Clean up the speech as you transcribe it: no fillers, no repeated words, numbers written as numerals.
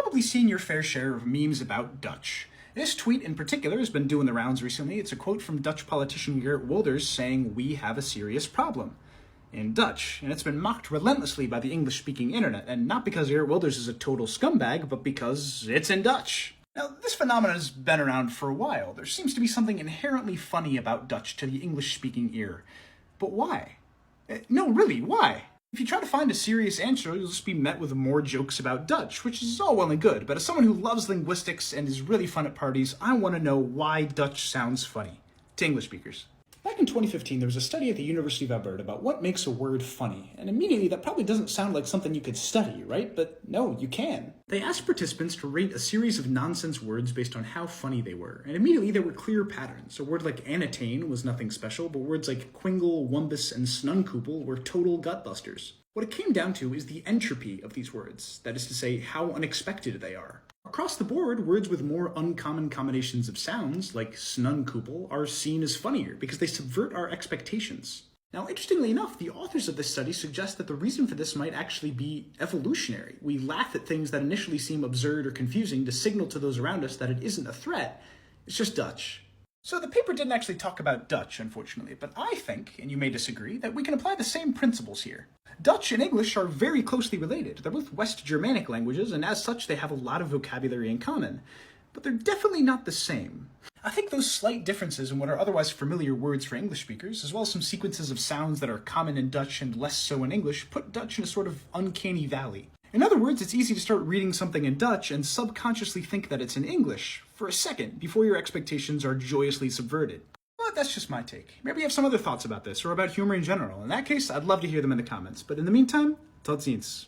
probably seen your fair share of memes about Dutch. This tweet in particular has been doing the rounds recently. It's a quote from Dutch politician Geert Wilders saying, "We have a serious problem," in Dutch, and it's been mocked relentlessly by the English-speaking internet, and not because Geert Wilders is a total scumbag, but because it's in Dutch. Now, this phenomenon has been around for a while. There seems to be something inherently funny about Dutch to the English-speaking ear. But why? No, really, why? If you try to find a serious answer, you'll just be met with more jokes about Dutch, which is all well and good, but as someone who loves linguistics and is really fun at parties, I want to know why Dutch sounds funny to English speakers. Back in 2015, there was a study at the University of Alberta about what makes a word funny, and immediately that probably doesn't sound like something you could study, right? But no, you can. They asked participants to rate a series of nonsense words based on how funny they were, and immediately there were clear patterns. A word like anatane was nothing special, but words like quingle, wumbus, and snunkoopel were total gutbusters. What it came down to is the entropy of these words, that is to say, how unexpected they are. Across the board, words with more uncommon combinations of sounds, like snunkoopel, are seen as funnier because they subvert our expectations. Now, interestingly enough, the authors of this study suggest that the reason for this might actually be evolutionary. We laugh at things that initially seem absurd or confusing to signal to those around us that it isn't a threat, it's just Dutch. So the paper didn't actually talk about Dutch, unfortunately, but I think, and you may disagree, that we can apply the same principles here. Dutch and English are very closely related. They're both West Germanic languages, and as such, they have a lot of vocabulary in common. But they're definitely not the same. I think those slight differences in what are otherwise familiar words for English speakers, as well as some sequences of sounds that are common in Dutch and less so in English, put Dutch in a sort of uncanny valley. In other words, it's easy to start reading something in Dutch and subconsciously think that it's in English for a second before your expectations are joyously subverted. But that's just my take. Maybe you have some other thoughts about this or about humor in general. In that case, I'd love to hear them in the comments. But in the meantime, tot ziens.